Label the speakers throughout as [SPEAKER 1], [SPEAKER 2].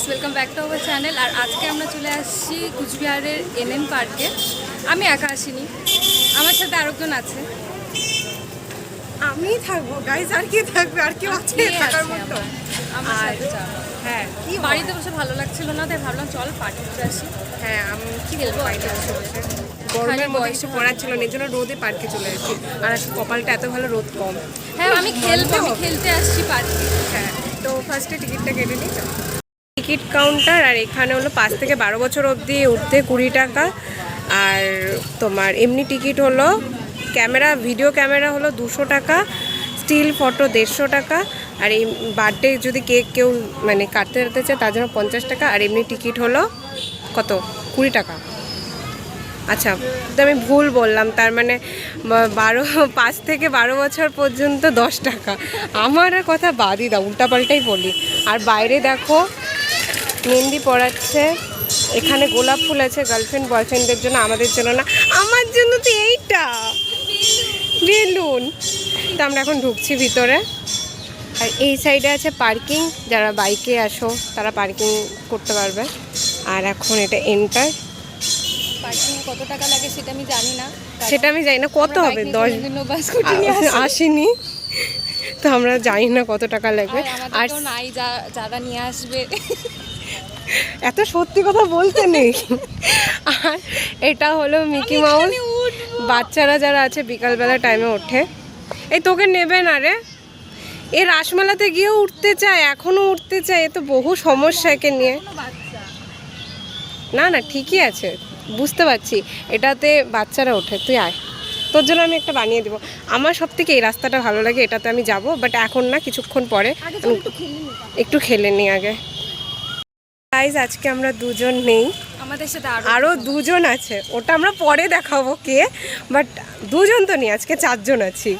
[SPEAKER 1] Welcome back to our channel. আর আজকে আমরা চলে আসছি কুচবিহারের এনএন পার্কে। আমি একা আসিনি, আমার সাথে আরেকজন আছে।
[SPEAKER 2] আমি থাকবো গাইজ, আর কি থাকবে, আর কেউ আছে থাকার মতো?
[SPEAKER 1] আমার সাথে যাবো।
[SPEAKER 2] হ্যাঁ, কি
[SPEAKER 1] বাড়িতে বসে ভালো লাগছিল না, তাই ভাবলাম চল পার্কে ঘুরে আসি।
[SPEAKER 2] হ্যাঁ, আমি কি বলবো, বাড়িতে বসে বসে গরমের মধ্যে কিছু করার ছিল না, এই জন্য রোদে পার্কে চলে এসেছি। আর কপালটা এত ভালো, রোদ কম।
[SPEAKER 1] হ্যাঁ, আমি খেলতে আসছি পার্কে।
[SPEAKER 2] হ্যাঁ, তো ফার্স্টে টিকিটটা কেটে নিই। টিকিট কাউন্টার, আর এখানে হলো 5 থেকে 12 বছর অবধি উঠতে 20 টাকা। আর তোমার এমনি টিকিট হলো ভিডিও ক্যামেরা হলো 200 টাকা, স্টিল ফটো 150 টাকা। আর এই বার্থডে যদি কেউ মানে কাটতে চায় তার জন্য 50 টাকা। আর এমনি টিকিট হলো কত, 20 টাকা। আচ্ছা, তো আমি ভুল বললাম, তার মানে 5 থেকে 12 বছর পর্যন্ত 10 টাকা। আমার কথা বাদই দাও, উল্টাপাল্টাই বলি। আর বাইরে দেখো মেহেন্দি পড়াচ্ছে, এখানে গোলাপ ফুল আছে গার্লফ্রেন্ড বয়ফ্রেন্ডদের জন্য, আমাদের জন্য না। আমার জন্য তো এইটা বেলুন। তো আমরা এখন ঢুকছি ভিতরে। আর এই সাইডে আছে পার্কিং, যারা বাইকে আসো তারা পার্কিং করতে পারবে। আর এখন এটা এন্টার।
[SPEAKER 1] পার্কিং কত টাকা লাগে সেটা আমি জানি না,
[SPEAKER 2] কত হবে, 10 আসেনি তো আমরা জানি না কত টাকা লাগবে। আর
[SPEAKER 1] নাই যারা নিয়ে আসবে,
[SPEAKER 2] এত সত্যি কথা বলতে নেই। আর এটা হলো মিকি মাউস, বাচ্চারা যারা আছে বিকালবেলা টাইমে ওঠে। এই তোকে নেবে না রে, এ রাসমেলাতে গিয়েও উঠতে চায়, এখনো উঠতে চায়। এ তো বহু সমস্যা একে নিয়ে। না ঠিকই আছে, বুঝতে পারছি, এটাতে বাচ্চারা ওঠে। তুই আয়, তোর জন্য আমি একটা বানিয়ে দেবো। আমার সব থেকে এই রাস্তাটা ভালো লাগে, এটাতে আমি যাব, বাট এখন না, কিছুক্ষণ পরে একটু খেলে নিই আগে। গাইস, আজকে আমরা দুজন নেই,
[SPEAKER 1] আমাদের সাথে
[SPEAKER 2] আরও দুজন আছে, ওটা আমরা পরে দেখাবো কে। বাট দুজন তো নেই, আজকে 4 জন আছি।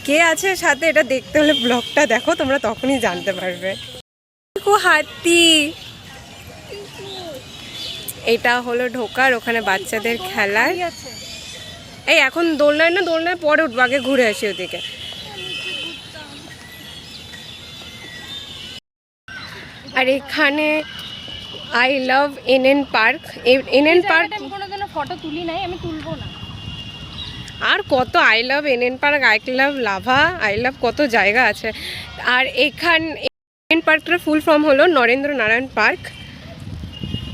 [SPEAKER 2] কে আছে সাথে এটা দেখতে হলে ব্লগটা দেখো, তোমরা তখনই জানতে পারবে। হাতি, এটা হলো ঢোকার, ওখানে বাচ্চাদের খেলার। এই এখন দোলনায় পরে উঠবো, আগে ঘুরে আসি ওদিকে। আর এখানে I love NN park. NN park
[SPEAKER 1] কোনোদিনও ফটো তুলি নাই, আমি তুলবো না।
[SPEAKER 2] আর কত I love NN park, I love lava, I love কত জায়গা আছে। আর এনএন পার্কটার ফুল ফর্ম হলো নরেন্দ্র নারায়ণ পার্ক।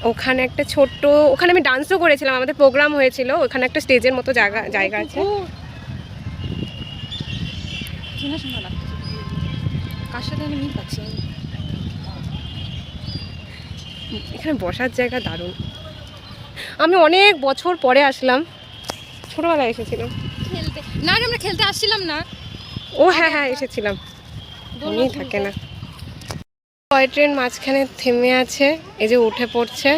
[SPEAKER 2] ওখানে একটা ছোট্ট, ওখানে আমি ডান্সও করেছিলাম, আমাদের প্রোগ্রাম হয়েছিল। ওখানে একটা স্টেজের মতো জায়গা আছে।
[SPEAKER 1] কার সাথে আমি মিল পাচ্ছি।
[SPEAKER 2] এখানে বসার জায়গা দারুণ। আমি অনেক বছর পরে আসলাম, ছোটবেলায় এসেছিলাম
[SPEAKER 1] খেলতে। না, আমরা খেলতে আসছিলাম না।
[SPEAKER 2] ও হ্যাঁ এসেছিলাম, মনেই থাকে না। টয় ট্রেন মাঝখানে থেমে আছে, এই যে উঠে পড়ছে।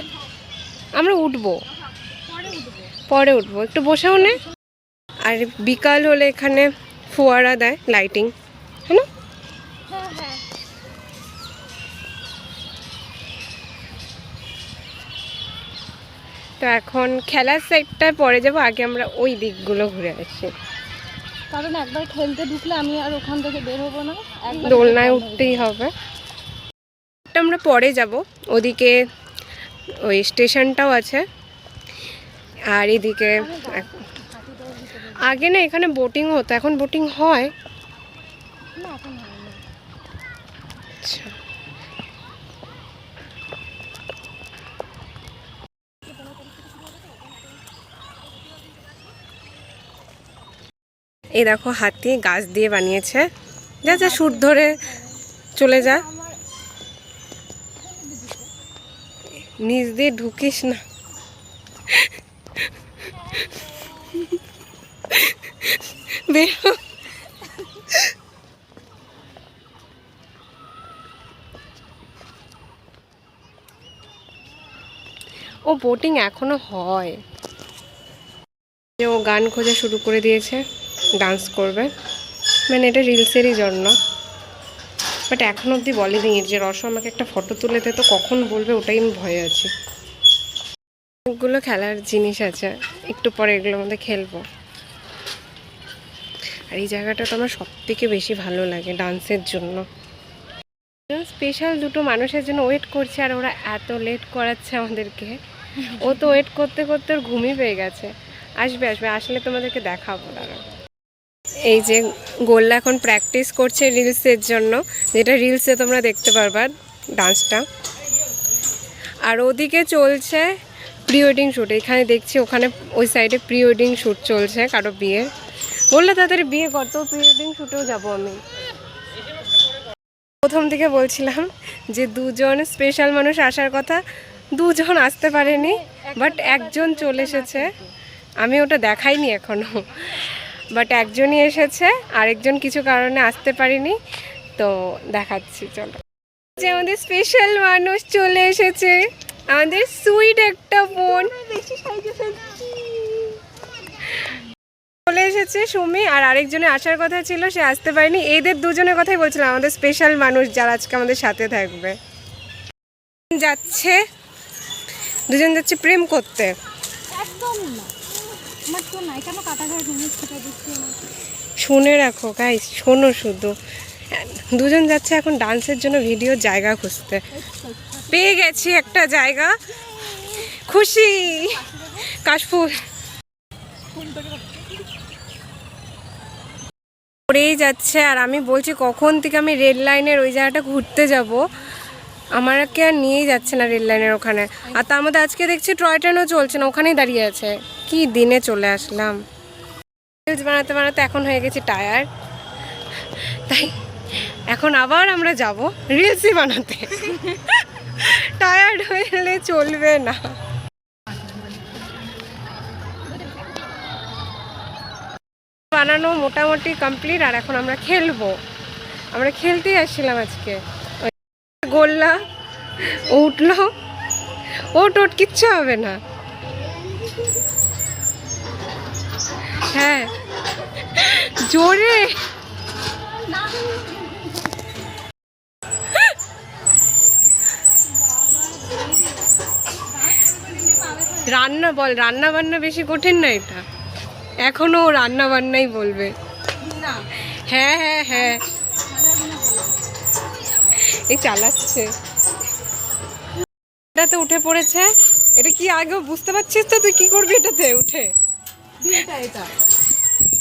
[SPEAKER 2] আমরা পরে উঠবো, একটু বসেও নে। আর বিকাল হলে এখানে ফোয়ারা দেয়, লাইটিং, হ্যাঁ না? তো এখন খেলার সাইডটায় পরে যাবো, আগে আমরা ওই দিকগুলো ঘুরে আসি।
[SPEAKER 1] কারণ একবার খেলতে ঢুকলে আমি আর ওখান থেকে বের হবো না,
[SPEAKER 2] দোলনায় উঠতেই হবে। আমরা পরে যাব, ওদিকে ওই স্টেশনটাও আছে। আর এদিকে আগে না এখানে বোটিং হতো, এখন বোটিং হয়
[SPEAKER 1] না, এখন হয় না।
[SPEAKER 2] আচ্ছা, এই দেখো হাতি গাছ দিয়ে বানিয়েছে। যা সুর ধরে চলে যা, নিচ দিয়ে ঢুকিস না। বেরো। ও বোটিং এখনো হয়। ও গান খোঁজা শুরু করে দিয়েছে, ডান্স করবে, মানে এটা রিলসেরই জন্য। বাট এখন অবধি বলেনি যে রস আমাকে একটা ফটো তুলে দে, তো কখন বলবে ওটাই আমি ভয়ে আছি। অনেকগুলো খেলার জিনিস আছে, একটু পরে এগুলোর মধ্যে খেলবো। আর এই জায়গাটা তো আমার সব থেকে বেশি ভালো লাগে ডান্সের জন্য। স্পেশাল দুটো মানুষের জন্য ওয়েট করছে, আর ওরা এত লেট করাচ্ছে আমাদেরকে। ও তো ওয়েট করতে করতে ওর ঘুমই পেয়ে গেছে। আসবে আসবে, আসলে তোমাদেরকে দেখাবো দাঁড়া। এই যে গোল্লা এখন প্র্যাকটিস করছে রিলসের জন্য, যেটা রিলসে তোমরা দেখতে পারবা ডান্সটা। আর ওদিকে চলছে প্রি ওয়েডিং শ্যুট। এখানে দেখছি ওখানে ওই সাইডে প্রি ওয়েডিং শ্যুট চলছে কারো বিয়ের। বললে তাড়াতাড়ি বিয়ে করতো, প্রি ওয়েডিং শ্যুটেও যাবো আমি। প্রথম থেকে বলছিলাম যে দুজন স্পেশাল মানুষ আসার কথা, দুজন আসতে পারেনি, বাট একজন চলে এসেছে। আমি ওটা দেখাইনি এখনো, বাট একজনই এসেছে, আরেকজন কিছু কারণে আসতে পারিনি, তো দেখাচ্ছি চলো। যে আমাদের স্পেশাল মানুষ চলে এসেছে, আমাদের সুইট একটা বোন চলে এসেছে সুমি। আর আরেকজনে আসার কথা ছিল, সে আসতে পারেনি। এদের দুজনের কথাই বলছিলাম, আমাদের স্পেশাল মানুষ যারা আজকে আমাদের সাথে থাকবে। যাচ্ছে দুজন যাচ্ছে প্রেম করতে।
[SPEAKER 1] একদম না, আমার তো নাই কেন কাটাঘাট জিনিসটা দেখছি না।
[SPEAKER 2] শুনে রাখো গাইস, শোনো শুধু। দুজন যাচ্ছে এখন ডান্সের জন্য ভিডিও জায়গা খুঁজতে। পেয়ে গেছি একটা জায়গা, খুশি। কাশফুল করেই যাচ্ছে, আর আমি বলছি কখন থেকে আমি রেল লাইনের ওই জায়গাটা ঘুরতে যাব, আমাকে আর নিয়েই যাচ্ছে না রেল লাইনের ওখানে। আর তার মধ্যে আজকে দেখছি টয় ট্রেনও চলছে না, ওখানেই দাঁড়িয়ে আছে। কি দিনে চলে আসলাম। রিলস বানাতে বানাতে এখন হয়ে গেছি টায়ার্ড, তাই এখন আবার আমরা যাব রিলসই বানাতে। টায়ার্ড হলে চলবে না। বানানো মোটামুটি কমপ্লিট, আর এখন আমরা খেলবো। আমরা খেলতেই আসছিলাম আজকে। গোল্লা উঠলো, ওট কিচ্ছু হবে না। হ্যাঁ জোরে। রান্না বল, রান্না বান্না বেশি কঠিন না এটা, এখনো রান্না বান্নাই বলবে। হ্যাঁ হ্যাঁ হ্যাঁ, এই চালাচ্ছে। এটাতে উঠে পড়েছে। এটা কি আগে বুঝতে পারছিস তো তুই কি করবি এটাতে উঠে?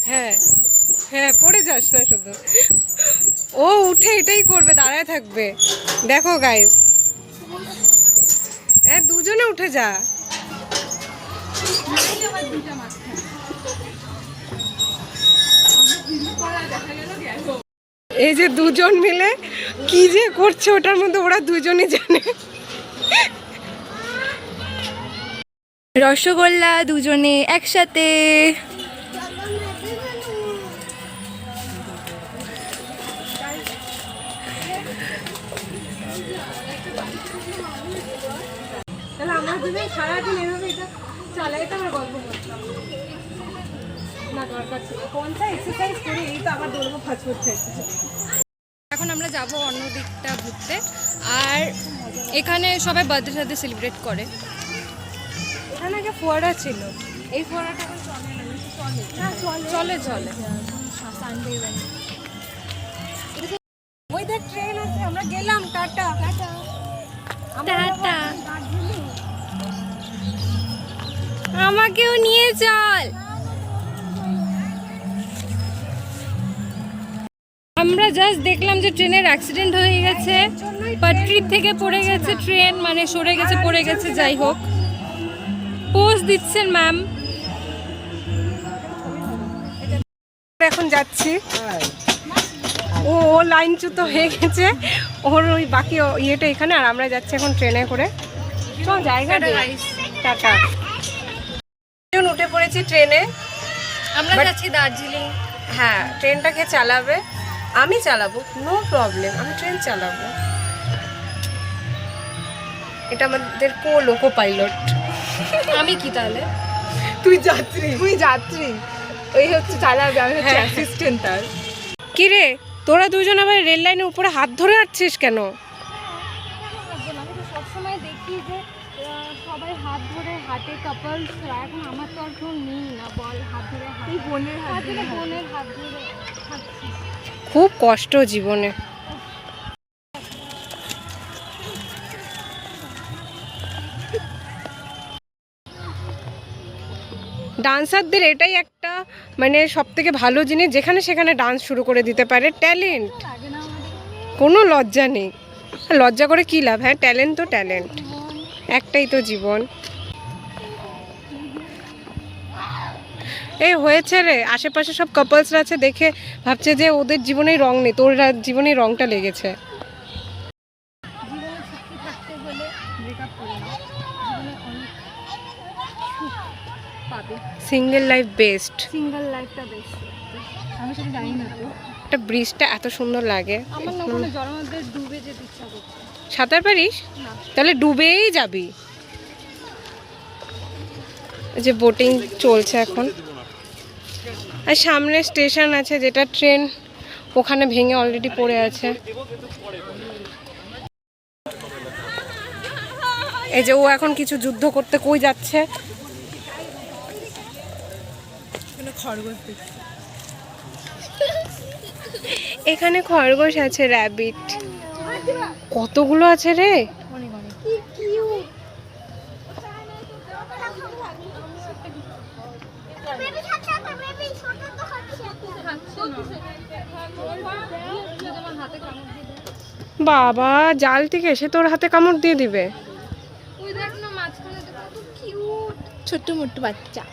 [SPEAKER 2] হ্যাঁ হ্যাঁ, পড়ে যাস না শুধু। ও উঠে এটাই করবে, দাঁড়ায় থাকবে। দেখো গাইস, দুজনে উঠে যা। এই যে দুজন মিলে কি যে করছে ওটার মধ্যে, ওরা দুজনই জানে।
[SPEAKER 1] রসগোল্লা দুজনে একসাথে।
[SPEAKER 2] তাহলে আমরা দুজন সারাদিন এভাবে এটা চালাই তো আমরা গল্প করতাম না, দরকার ছিল কোনটা এক্সারসাইজ করি, এই তো আবার দৌড়বো ফাস্ট ফুড খেতে।
[SPEAKER 1] এখন আমরা যাব অন্য দিকটা ঘুরতে। আর এখানে সবাই বার্থডে সাথে সেলিব্রেট করে।
[SPEAKER 2] এখানে আগে ফোয়ারা ছিল, এই ফোয়ারাটা এখন চলে না। চলে ওই দেখ ট্রেন আছে, আমরা গেলাম। টাটা টাটা
[SPEAKER 1] টাটা, আমাকেও নিয়ে চল। আমরা জাস্ট দেখলাম যে ট্রেনের অ্যাক্সিডেন্ট হয়ে গেছে, পাট্রির থেকে পড়ে গেছে ট্রেন, মানে সরে গেছে, পড়ে গেছে। যাই হোক, পোস্ট দিচ্ছেন ম্যাম।
[SPEAKER 2] এখন যাচ্ছি, ও লাইনচ্যুত হয়ে গেছে, ওর ওই বাকি ইয়েটা এখানে। আর আমরা যাচ্ছি এখন ট্রেনে করে। চল জায়গা টাটা। উঠে পড়েছি ট্রেনে,
[SPEAKER 1] আমরা যাচ্ছি দার্জিলিং।
[SPEAKER 2] হ্যাঁ ট্রেনটাকে চালাবে, আমি চালাবো, নো প্রবলেম, আমি ট্রেন চালাবো। এটা আমাদের লোকো পাইলট।
[SPEAKER 1] আমি কি তাহলে?
[SPEAKER 2] তুই যাত্রী, ওই হচ্ছে চালাবে, আমি হচ্ছে অ্যাসিস্ট্যান্ট তার। কি রে তোরা দুজন আবার রেল লাইনের উপরে হাত ধরে আসছিস কেন?
[SPEAKER 1] আমি তো সবসময় দেখি যে সবাই হাত ধরে হাঁটে কাপলসরা, এখন আমার তো আর কেউ নেই না, বল হাত ধরে এই বোনের হাত ধরে হাঁটছি।
[SPEAKER 2] খুব কষ্ট জীবনে। ডান্সারদের এটাই একটা মানে সব থেকে ভালো জিনিস, যেখানে সেখানে ডান্স শুরু করে দিতে পারে। ট্যালেন্ট, কোনো লজ্জা নেই। লজ্জা করে কী লাভ? হ্যাঁ, ট্যালেন্ট তো ট্যালেন্ট, একটাই তো জীবন। এই হয়েছে রে, আশেপাশে সব কাপলসরা আছে, দেখে ভাবছে যে ওদের জীবনেই রং নেই, তোর জীবনেই রংটা লেগেছে। সিঙ্গেল লাইফ বেস্ট,
[SPEAKER 1] সিঙ্গেল লাইফটা বেস্ট। আমি সেটা জানি না তো।
[SPEAKER 2] একটা ব্রিজটা এত সুন্দর লাগে।
[SPEAKER 1] আমার না ওখানে জলের মধ্যে ডুবে যেতে ইচ্ছা করছে।
[SPEAKER 2] সাঁতার পারিস?
[SPEAKER 1] না।
[SPEAKER 2] তাহলে ডুবেই যাবি। এই যে বোটিং চলছে এখন, আর সামনে স্টেশন আছে যেটা ট্রেন ওখানে ভেঙে অলরেডি পড়ে আছে। এই যে ও এখন কিছু যুদ্ধ করতে কই যাচ্ছে। এখানে খরগোশ আছে, র্যাবিট, কতগুলো আছে রে। বাবা, জাল থেকে এসে তোর হাতে কামড় দিয়ে দিবে।
[SPEAKER 1] ছোট্ট মোট্ট বাচ্চা।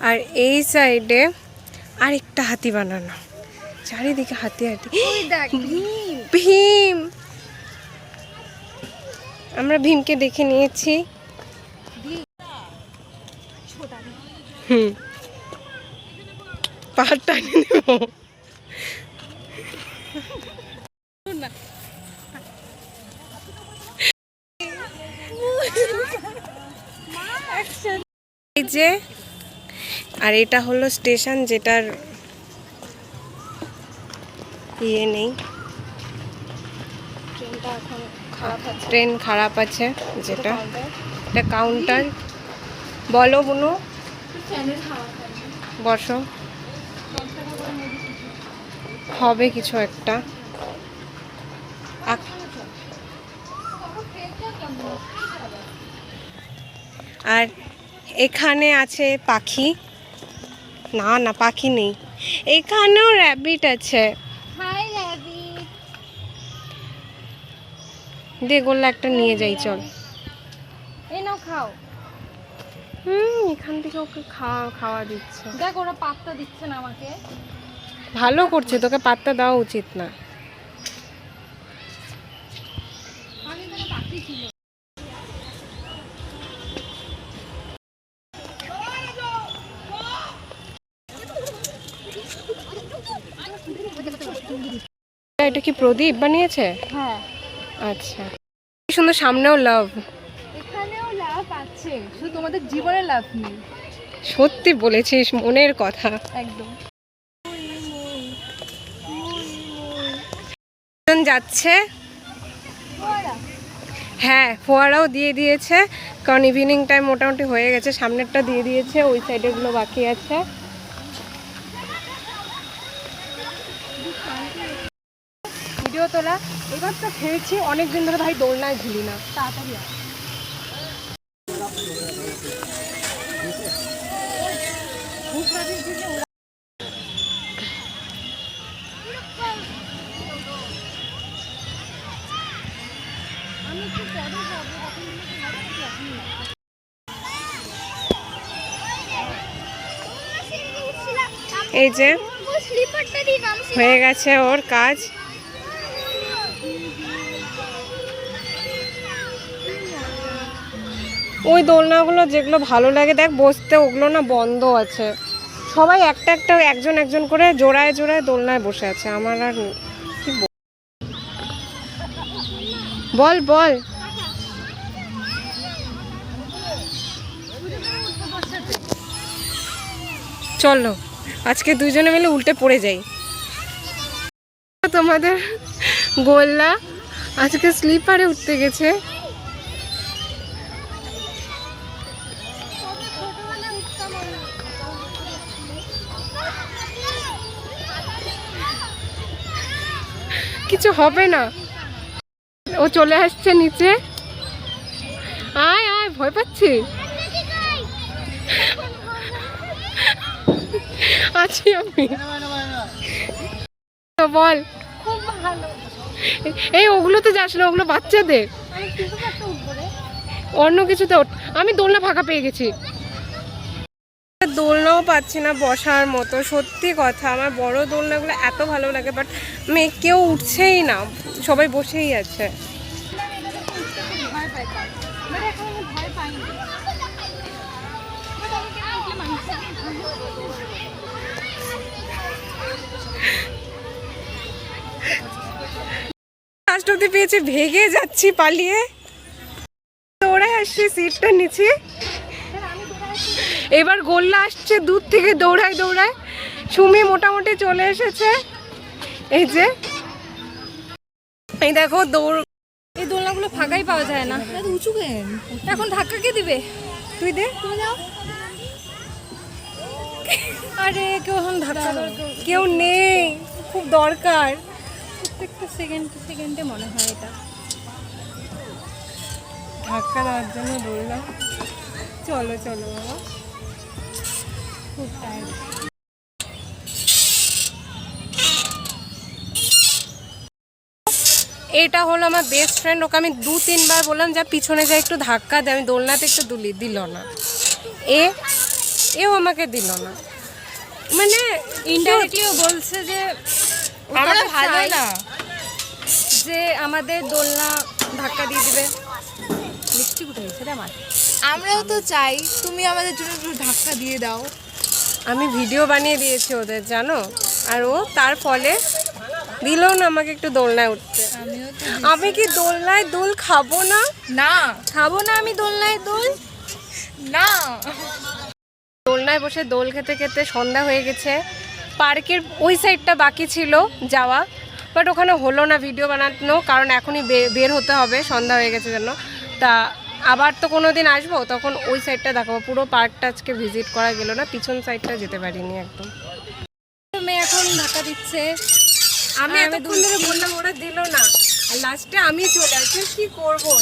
[SPEAKER 2] আর এই সাইডে আরেকটা হাতি বানানো, চারিদিকে হাতি হাতি। ভীম, আমরা ভীমকে দেখে নিয়েছি। পাহাড় টানে নেব। এই যে, আর এটা হলো স্টেশন যেটার ইয়ে নেই, ট্রেন খারাপ আছে যেটা, এটা কাউন্টার। বলো বুনু, বসো, হবে কিছু একটা। আর এখানে আছে পাখি, না না পাখি নেই, এখানেও র্যাবিট আছে। দে গোল্লা একটা নিয়ে যাই, চল।
[SPEAKER 1] এই নাও খাও।
[SPEAKER 2] এখান থেকে ওকে খাওয়া দিচ্ছে।
[SPEAKER 1] দেখ ওরা পাত্তা দিচ্ছে না আমাকে।
[SPEAKER 2] ভালো করছে, তোকে পাত্তা দেওয়া উচিত না। এটা কি প্রদীপ বানিয়েছে?
[SPEAKER 1] হ্যাঁ।
[SPEAKER 2] আচ্ছা, কি সুন্দর। সামনেও লাভ,
[SPEAKER 1] এখানেও লাভ আছে, শুধু তোমাদের জীবনে লাভ নেই।
[SPEAKER 2] সত্যি বলেছিস, মনের কথা
[SPEAKER 1] একদম।
[SPEAKER 2] যাচ্ছে, হ্যাঁ ফোয়ারাও দিয়ে দিয়েছে, কারণ ইভিনিং টাইম মোটামুটি হয়ে গেছে। সামনেরটা দিয়ে দিয়েছে, ওই সাইডের গুলো বাকি আছে। ভিডিও তোলা, এবার তো খেয়েছি অনেকদিন ধরে, ভাই দোলনায় ঝুলি না। তাড়াতাড়ি এই যে হয়ে গেছে ওর কাজ। ওই দোলনাগুলো যেগুলো ভালো লাগে দেখ বসতে, ওগুলো না বন্ধ আছে। সবাই একটা একটা একজন একজন করে জোড়ায় জোড়ায় দোলনায় বসে আছে। আমার আর কি বল বল। চলো আজকে দুইজনে মিলে উল্টে পড়ে যাই। তোমাদের গোল্লা আজকে স্লিপারে উঠতে গেছে। কিছু হবে না, ও চলে আসছে নিচে। আয় আয়, ভয় পাচ্ছি। আছি আমি। তো বল। এই ওগুলোতে যাস না, ওগুলো বাচ্চাদের। অন্য কিছুতে ওঠ। আমি দোলনা ফাঁকা পেয়ে গেছি। দোলনাও পাচ্ছি না বসার মতো, সত্যি কথা। আমার বড় দোলনাগুলো এত ভালো লাগে, বাট কেউ উঠছেই না, সবাই বসেই আছে। লাস্ট অব্দি পেয়েছি, ভেগে যাচ্ছি পালিয়ে। দৌড়ায় আসছি সিটটা নিচে। এবার গোল্লা আসছে দূর থেকে দৌড়ায় দৌড়ায়। সুমি মোটামুটি চলে এসেছে। এই যে এই দেখো দৌড়।
[SPEAKER 1] এই দোলনাগুলো ফাঁকাই পাওয়া যায় না, উঁচু কেন? এখন ধাক্কা কে দিবে?
[SPEAKER 2] তুই দে।
[SPEAKER 1] তুমি যাও। আরে কেউ এখন ধাক্কা
[SPEAKER 2] কেউ নেই, খুব দরকার।
[SPEAKER 1] প্রত্যেকটা সেকেন্ডে মনে হয় এটা
[SPEAKER 2] ধাক্কা দেওয়ার জন্য দৌড়লাম। চলো চলো বাবা,
[SPEAKER 1] খুব টায়ার্ড।
[SPEAKER 2] এটা হলো আমার বেস্ট ফ্রেন্ড। ওকে আমি 2-3 বার বললাম যা পিছনে যাই একটু ধাক্কা দে, আমি দোলনাতে একটু দিল না। এও আমাকে দিল না, মানে
[SPEAKER 1] ইনডাইরেক্টলিও বলছে যে
[SPEAKER 3] আমরা ভালো না,
[SPEAKER 1] যে আমাদের দোলনা ধাক্কা দিয়ে দিবে। লিপস্টিক উঠে গেছে রে আমার।
[SPEAKER 3] আমরাও তো চাই তুমি আমাদের জন্য একটু ধাক্কা দিয়ে দাও।
[SPEAKER 2] আমি ভিডিও বানিয়ে দিয়েছি ওদের, জানো, আর ও তার ফলে দিল না আমাকে একটু দোলনায় উঠতে।
[SPEAKER 3] আমিও তো
[SPEAKER 2] আমি কি দোলনায় দোল খাবো না?
[SPEAKER 3] না
[SPEAKER 1] খাবো না আমি দোলনায় দোল।
[SPEAKER 3] না,
[SPEAKER 2] দোলনায় বসে দোল খেতে খেতে সন্ধ্যা হয়ে গেছে। পার্কের ওই সাইডটা বাকি ছিল যাওয়া, বাট ওখানে হলো না ভিডিও বানানো, কারণ এখনই বের হতে হবে, সন্ধ্যা হয়ে গেছে জন্য। তা আবার তো কোনো দিন আসবো, তখন ওই সাইডটা দেখাবো। পুরো পার্কটা আজকে ভিজিট করা গেল না, পিছন সাইডটা যেতে পারিনি একদম।
[SPEAKER 1] মেয়ে এখন ধাক্কা দিচ্ছে।
[SPEAKER 2] আমি এতক্ষণ ধরে বললাম, ওরা দিল না, আর লাস্টে আমি চলে আসছি। কি করবো?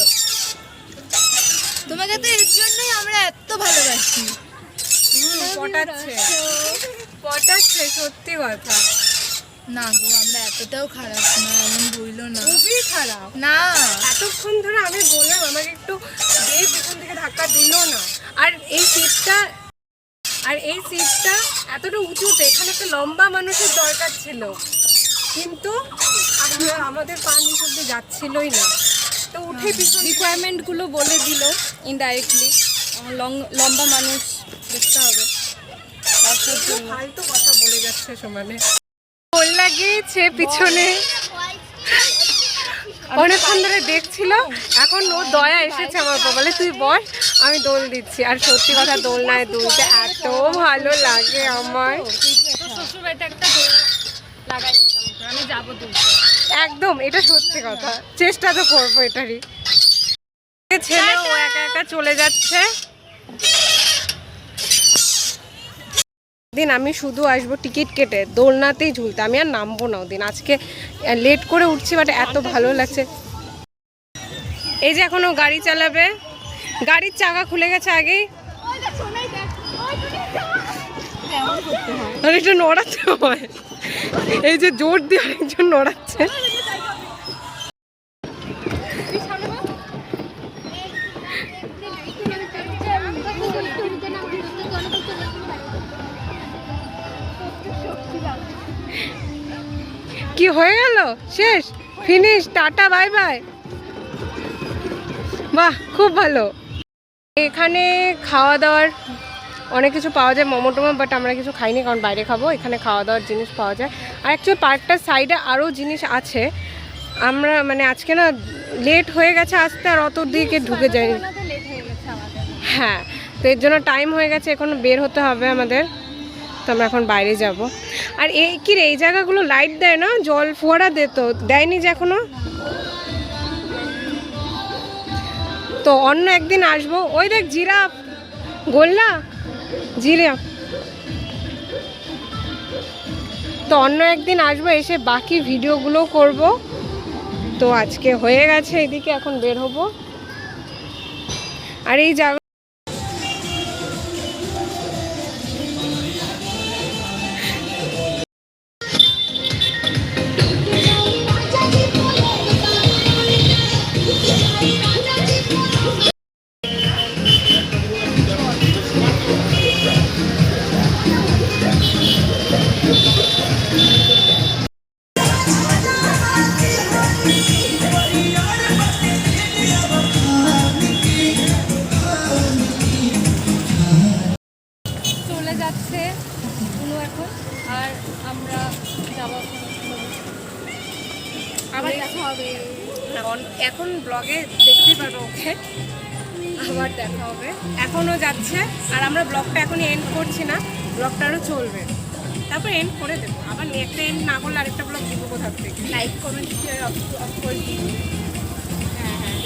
[SPEAKER 3] তোমাকে তো এর জন্যই আমরা এত ভালোবাসি।
[SPEAKER 2] পটাচ্ছে সত্যি কথা।
[SPEAKER 3] না গো, আমরা এতটাও খারাপ না, এমন বইলো না।
[SPEAKER 2] খুবই খারাপ।
[SPEAKER 3] না,
[SPEAKER 2] এতক্ষণ ধরে আমি বললাম আমাকে একটু দিয়ে, পিছন থেকে ধাক্কা দিল না। আর এই সিটটা এতটা উঁচুতে, এখানে একটা লম্বা মানুষের দরকার ছিল, কিন্তু আমাদের পা নিচে অব্দি যাচ্ছিলই না। তো উঠে পিছন
[SPEAKER 1] রিকোয়ারমেন্টগুলো বলে দিল ইনডাইরেক্টলি। লম্বা মানুষ দেখতে হবে।
[SPEAKER 2] ফালতু কথা বলে যাচ্ছে সমানে। দোল লাগিয়েছে পিছনে, অনেকক্ষণ ধরে দেখছিল। এখন ও দয়া এসেছে আমার উপর, বলে তুই বস, আমি দোল দিচ্ছি। আর সত্যি কথা, দোলনায় দুলতে এত ভালো লাগে আমার।
[SPEAKER 1] শ্বশুরবাড়িতে একটা দোলনা লাগাই দিয়েছে, আমি যাবো দুলতে।
[SPEAKER 2] একদম, এটা সত্যি কথা, চেষ্টা তো করবো এটারই। ছেলে ও একা একা চলে যাচ্ছে। দিন আমি শুধু আসবো টিকিট কেটে, দোলনাতেই ঝুলতে, আমি আর নামবো না ওদিন। আজকে লেট করে উঠছি, বাট এত ভালো লাগছে। এই যে এখনো গাড়ি চালাবে, গাড়ির চাকা খুলে গেছে আগেই। আর এটা নড়াতে হয়, এই যে জোর দিয়ে আরেকজন নড়াচ্ছে। কি হয়ে গেল? শেষ, ফিনিশ, টাটা, বাই বাই। বাহ, খুব ভালো। এখানে খাওয়া দাওয়ার অনেক কিছু পাওয়া যায়, মোমো টোমো, বাট আমরা কিছু খাইনি, কারণ বাইরে খাবো। এখানে খাওয়া দাওয়ার জিনিস পাওয়া যায়। আর অ্যাকচুয়ালি পার্কটার সাইডে আরও জিনিস আছে। আমরা মানে আজকে না লেট হয়ে গেছে আসতে, আর অত দিকে ঢুকে যায়নি। হ্যাঁ, তো এর জন্য টাইম হয়ে গেছে, এখন বের হতে হবে আমাদের। তো আমরা এখন বাইরে যাব। আর এই কি রে, এই জায়গাগুলো লাইট দেয় না, জল ফোয়ারা দে তো দেয়নি যে এখনো। তো অন্য একদিন আসবো। ওই দেখ জিরাফ, গোল্লা জিরাফ। তো অন্য একদিন আসবো, এসে বাকি ভিডিওগুলো করব। তো আজকে হয়ে গেছে, এদিকে এখন বের হব। আর এই জায়গা
[SPEAKER 1] চলে যাচ্ছে কোনো এখন, আর আমরা যাবো
[SPEAKER 2] আবার দেখা হবে। এখন ব্লগে দেখতে পারবো ওকে, আবার দেখা হবে। এখনও যাচ্ছে, আর আমরা ব্লগটা এখনই এন্ড করছি না, ব্লগটা আরও চলবে, তারপর এন্ড করে দেবো। আবার একটা এন্ড না করলে আরেকটা ব্লগ দিব কোথা থেকে। লাইক কমেন্ট শেয়ার অফ করে দিই। হ্যাঁ হ্যাঁ,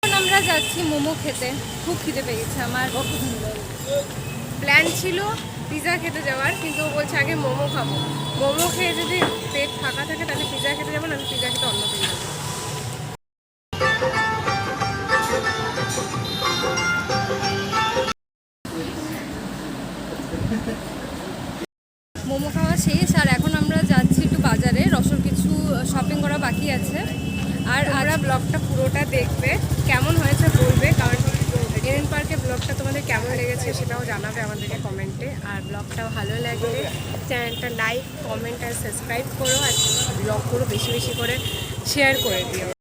[SPEAKER 1] এখন আমরা যাচ্ছি মোমো খেতে, খুব খিদে পেয়ে গেছে আমার।
[SPEAKER 2] প্ল্যান ছিল পিৎজা খেতে যাওয়ার, কিন্তু ও বলছে আগে মোমো খাবো। মোমো খেয়ে যদি পেট ফাঁকা থাকে তাহলে পিৎজা খেতে যাবো না, আমি পিৎজা খেতে অন্য দিন যাবো।
[SPEAKER 1] মোমো খাওয়া শেষ, আর এখন আমরা যাচ্ছি একটু বাজারে, রসর কিছু শপিং করা বাকি আছে। আর
[SPEAKER 2] তোমরা ব্লগটা পুরোটা দেখবে, কেমন হয়েছে বলবে, কারণ এডেন পার্কে ব্লগটা তোমাদের কেমন লেগেছে সেটাও জানাবে আমাদেরকে কমেন্টে। আর ব্লগটা ভালো লাগলে চ্যানেলটা লাইক কমেন্ট আর সাবস্ক্রাইব করো, আর ব্লগগুলো বেশি বেশি করে শেয়ার করে দিও।